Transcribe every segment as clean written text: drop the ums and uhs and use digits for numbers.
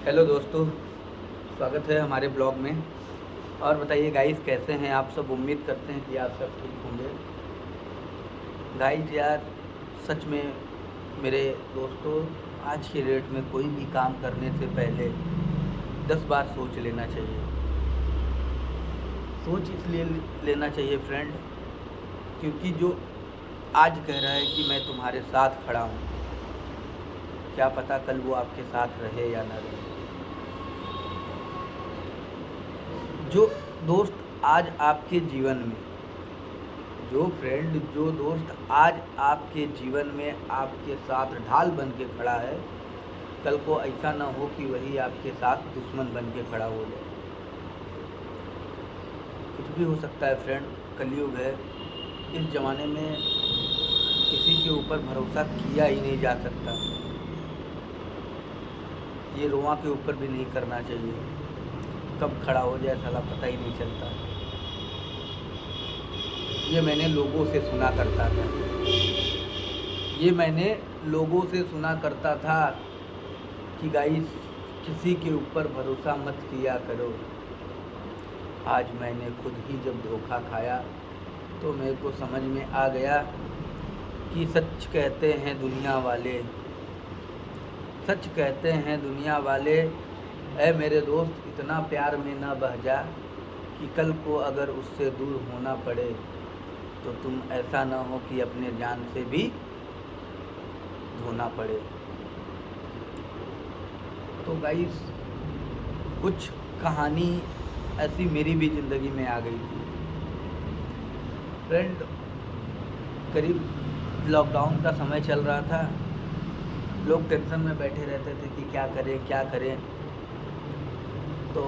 Hello दोस्तों, स्वागत है हमारे ब्लॉग में। और बताइए गाइस, कैसे हैं आप सब। उम्मीद करते हैं कि आप सब ठीक होंगे। गाइस यार, सच में मेरे दोस्तों, आज के डेट में कोई भी काम करने से पहले 10 बार सोच लेना चाहिए। सोच इसलिए लेना चाहिए फ्रेंड, क्योंकि जो आज कह रहा है कि मैं तुम्हारे साथ खड़ा हूँ, क्या पता कल वो आपके साथ रहे या ना रहे। जो दोस्त आज आपके जीवन में, जो दोस्त आज आपके जीवन में आपके साथ ढाल बन के खड़ा है, कल को ऐसा ना हो कि वही आपके साथ दुश्मन बन के खड़ा हो जाए। कुछ भी हो सकता है फ्रेंड, कलयुग है। इस ज़माने में किसी के ऊपर भरोसा किया ही नहीं जा सकता। ये रुआ के ऊपर भी नहीं करना चाहिए, कब खड़ा हो जाए साला पता ही नहीं चलता। ये मैंने लोगों से सुना करता था, ये मैंने लोगों से सुना करता था कि गाइस, किसी के ऊपर भरोसा मत किया करो। आज मैंने खुद ही जब धोखा खाया तो मेरे को समझ में आ गया कि सच कहते हैं दुनिया वाले, सच कहते हैं दुनिया वाले, ऐ मेरे दोस्त इतना प्यार में ना बह जा कि कल को अगर उससे दूर होना पड़े तो तुम ऐसा ना हो कि अपने जान से भी धोना पड़े। तो गाइस, कुछ कहानी ऐसी मेरी भी ज़िंदगी में आ गई थी फ्रेंड। करीब लॉकडाउन का समय चल रहा था, लोग टेंशन में बैठे रहते थे कि क्या करें। तो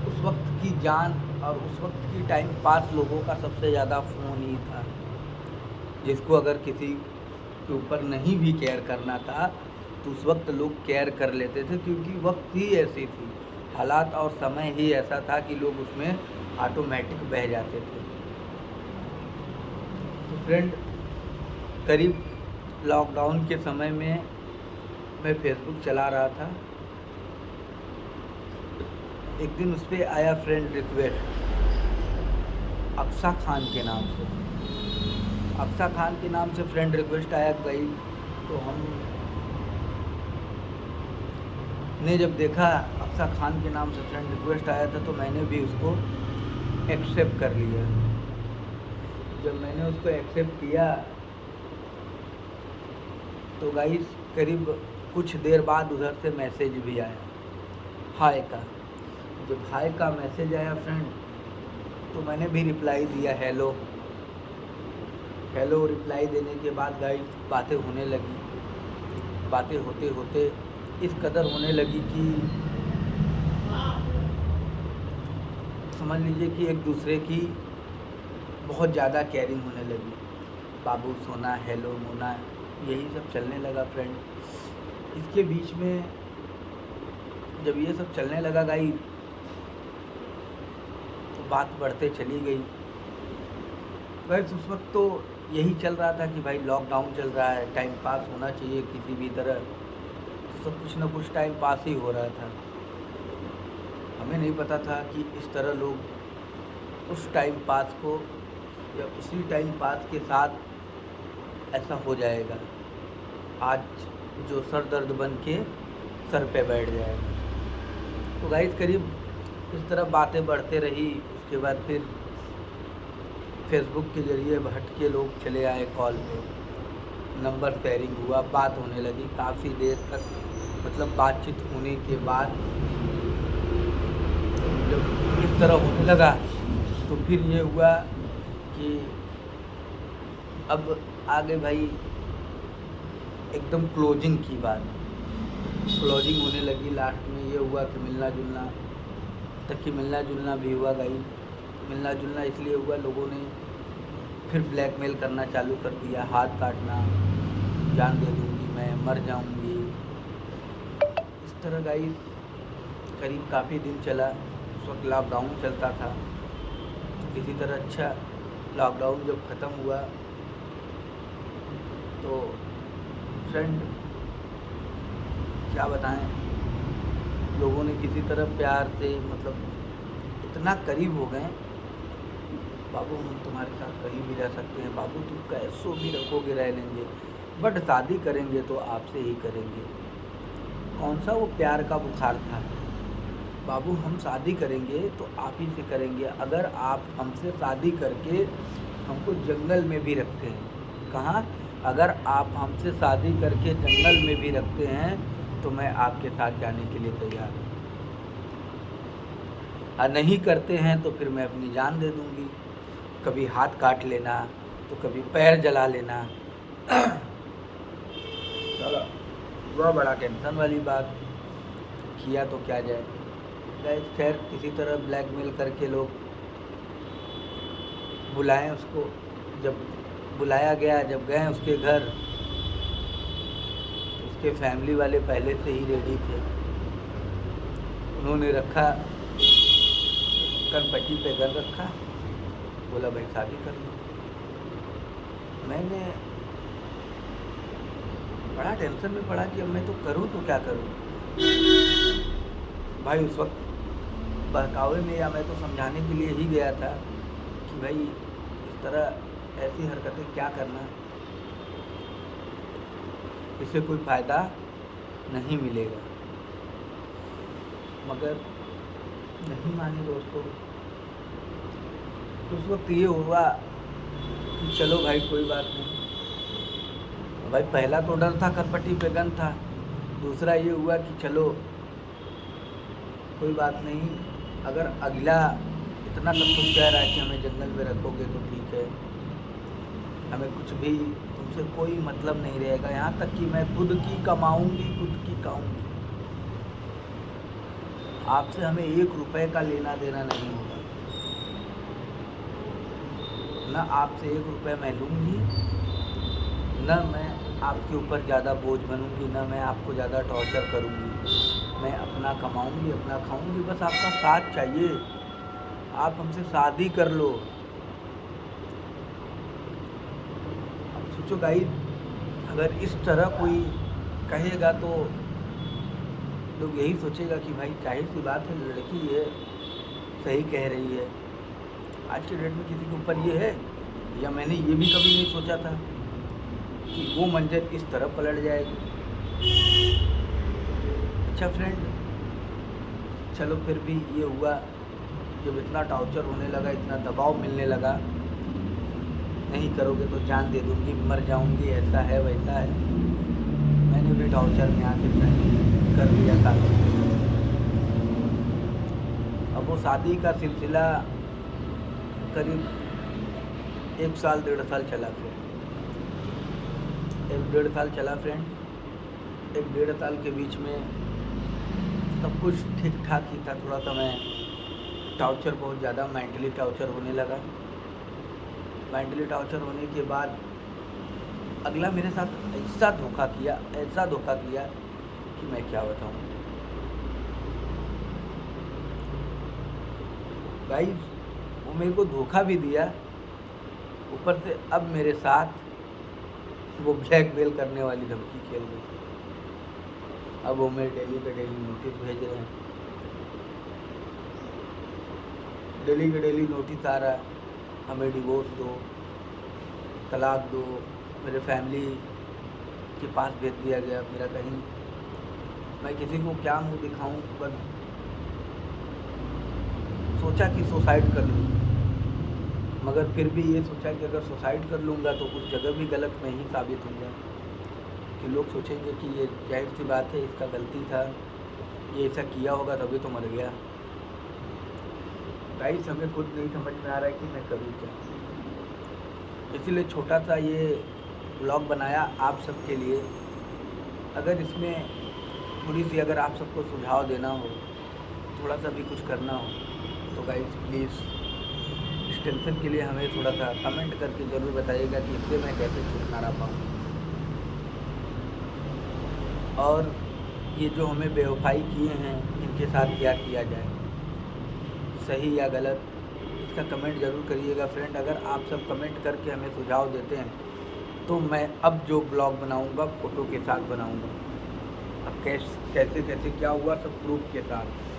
उस वक्त की जान और उस वक्त की टाइम पास लोगों का सबसे ज़्यादा फ़ोन ही था। जिसको अगर किसी के ऊपर नहीं भी केयर करना था तो उस वक्त लोग केयर कर लेते थे, क्योंकि वक्त ही ऐसी थी, हालात और समय ही ऐसा था कि लोग उसमें ऑटोमेटिक बह जाते थे। तो फ्रेंड, करीब लॉकडाउन के समय में मैं फेसबुक चला रहा था। एक दिन उस पर आया फ्रेंड रिक्वेस्ट, अक्सा खान के नाम से। अक्सा खान के नाम से फ्रेंड रिक्वेस्ट आया गई, तो हम ने जब देखा अक्सा खान के नाम से फ्रेंड रिक्वेस्ट आया था तो मैंने भी उसको एक्सेप्ट कर लिया। जब मैंने उसको एक्सेप्ट किया तो गाइस, करीब कुछ देर बाद उधर से मैसेज भी आया हाय का। जब हाय का मैसेज आया फ्रेंड, तो मैंने भी रिप्लाई दिया हेलो। रिप्लाई देने के बाद गाइस, बातें होने लगी। बातें होते होते इस कदर होने लगी कि समझ लीजिए कि एक दूसरे की बहुत ज़्यादा केयरिंग होने लगी। बाबू, सोना, हेलो, मोना, यही सब चलने लगा फ्रेंड। इसके बीच में जब ये सब चलने लगा गाइस, तो बात बढ़ते चली गई। गाइस, उस वक्त तो यही चल रहा था कि भाई लॉकडाउन चल रहा है, टाइम पास होना चाहिए किसी भी तरह। तो सब कुछ ना कुछ टाइम पास ही हो रहा था। हमें नहीं पता था कि इस तरह लोग उस टाइम पास को या उसी टाइम पास के साथ ऐसा हो जाएगा, आज जो सर दर्द बन के सर पे बैठ जाएगा। तो गाइस, करीब इस तरह बातें बढ़ते रही। उसके बाद फिर फेसबुक के ज़रिए भटके लोग चले आए कॉल पे, नंबर शेयरिंग हुआ, बात होने लगी काफ़ी देर तक। मतलब बातचीत होने के बाद जब इस तरह होने लगा तो फिर ये हुआ कि अब आगे भाई एकदम क्लोजिंग की बात, क्लोजिंग होने लगी। लास्ट में ये हुआ कि मिलना जुलना तक कि मिलना जुलना भी हुआ गाइस। मिलना जुलना इसलिए हुआ, लोगों ने फिर ब्लैकमेल करना चालू कर दिया, हाथ काटना, जान दे दूँगी, मैं मर जाऊँगी। इस तरह गाइस करीब काफ़ी दिन चला। उस वक्त लॉकडाउन चलता था। तो किसी तरह अच्छा लॉकडाउन जब ख़त्म हुआ तो फ्रेंड क्या बताएं, लोगों ने किसी तरह प्यार से मतलब इतना करीब हो गए, बाबू हम तुम्हारे साथ कहीं भी रह सकते हैं, बाबू तुम कैसो भी रखोगे रह लेंगे, बट शादी करेंगे तो आपसे ही करेंगे। कौन सा वो प्यार का बुखार था, बाबू हम शादी करेंगे तो आप ही से करेंगे। अगर आप हमसे शादी करके हमको जंगल में भी रखते हैं, कहाँ, अगर आप हमसे शादी करके जंगल में भी रखते हैं तो मैं आपके साथ जाने के लिए तैयार हूँ, और नहीं करते हैं तो फिर मैं अपनी जान दे दूँगी। कभी हाथ काट लेना तो कभी पैर जला लेना। चलो वह बड़ा टेंशन वाली बात, किया तो क्या जाए। खैर किसी तरह ब्लैकमेल करके लोग बुलाएं उसको। जब बुलाया गया, जब गए उसके घर, उसके फैमिली वाले पहले से ही रेडी थे। उन्होंने रखा, कनपट्टी पे घर रखा, बोला भाई शादी कर लो। मैंने बड़ा टेंशन में पड़ा कि अब मैं तो करूँ तो क्या करूँ। भाई उस वक्त बहकावे में, या मैं तो समझाने के लिए ही गया था कि भाई इस तरह ऐसी हरकतें क्या करना, इससे कोई फ़ायदा नहीं मिलेगा। मगर नहीं माने दोस्तों। तो उस वक्त ये हुआ कि चलो भाई कोई बात नहीं। भाई पहला तो डर था, करपट्टी पे गन था। दूसरा ये हुआ कि चलो कोई बात नहीं, अगर अगला इतना सब कुछ कह रहा है कि हमें जंगल में रखोगे तो ठीक है, हमें कुछ भी तुमसे कोई मतलब नहीं रहेगा, यहाँ तक कि मैं खुद की कमाऊँगी, खुद की खाऊँगी, आपसे हमें 1 रुपए का लेना देना नहीं होगा। न आपसे 1 रुपये मैं लूँगी, न मैं आपके ऊपर ज़्यादा बोझ बनूँगी, न मैं आपको ज़्यादा टॉर्चर करूँगी। मैं अपना कमाऊँगी, अपना खाऊँगी, बस आपका साथ चाहिए। आप हमसे शादी कर लो। अब सोचो गाइस, अगर इस तरह कोई कहेगा तो लोग यही सोचेगा कि भाई जाहिर सी बात है, लड़की है, सही कह रही है। आज के डेट में किसी के ऊपर ये है, या मैंने ये भी कभी नहीं सोचा था कि वो मंजर इस तरह पलट जाएगी। अच्छा फ्रेंड, चलो फिर भी ये हुआ, जब इतना टॉर्चर होने लगा, इतना दबाव मिलने लगा, नहीं करोगे तो जान दे दूँगी, मर जाऊँगी, ऐसा है वैसा है, मैंने भी टॉर्चर में आके कर लिया था। अब वो शादी का सिलसिला करीब 1 साल 1.5 साल चला फ्रेंड। 1-1.5 साल चला फ्रेंड। 1-1.5 साल के बीच में सब कुछ ठीक ठाक ही था। थोड़ा सा मैं टॉर्चर, बहुत ज़्यादा मेंटली टॉर्चर होने लगा। मेंटली टॉर्चर होने के बाद अगला मेरे साथ ऐसा धोखा किया कि मैं क्या बताऊँ गाइस। वो मेरे को धोखा भी दिया, ऊपर से अब मेरे साथ वो ब्लैकमेल करने वाली धमकी खेल गई। अब वो मेरे डेली के डेली नोटिस भेज रहे हैं, डेली के डेली नोटिस आ रहा है, हमें डिवोर्स दो, तलाक दो। मेरे फैमिली के पास भेज दिया गया मेरा। कहीं मैं किसी को क्या मुँह दिखाऊं, बस सोचा कि सुसाइड कर लूँ, मगर फिर भी ये सोचा कि अगर सुसाइड कर लूँगा तो उस जगह भी गलत मैं ही साबित होऊंगा, कि लोग सोचेंगे कि ये जाहिर सी बात है, इसका गलती था, ये ऐसा किया होगा तभी तो मर गया। गाइस हमें खुद नहीं समझ में आ रहा है कि मैं करूँ क्या। इसीलिए छोटा सा ये ब्लॉग बनाया आप सबके लिए। अगर इसमें थोड़ी सी, अगर आप सबको सुझाव देना हो, थोड़ा सा भी कुछ करना हो, तो गाइस प्लीज़ इस टेंशन के लिए हमें थोड़ा सा कमेंट करके ज़रूर बताइएगा कि इससे मैं कैसे छुटकारा पाऊँ। और ये जो हमें बेवफाई किए हैं, इनके साथ क्या किया जाए, सही या गलत, इसका कमेंट ज़रूर करिएगा फ्रेंड। अगर आप सब कमेंट करके हमें सुझाव देते हैं तो मैं अब जो ब्लॉग बनाऊंगा फ़ोटो के साथ बनाऊंगा। अब कैसे कैसे क्या हुआ सब प्रूफ के साथ।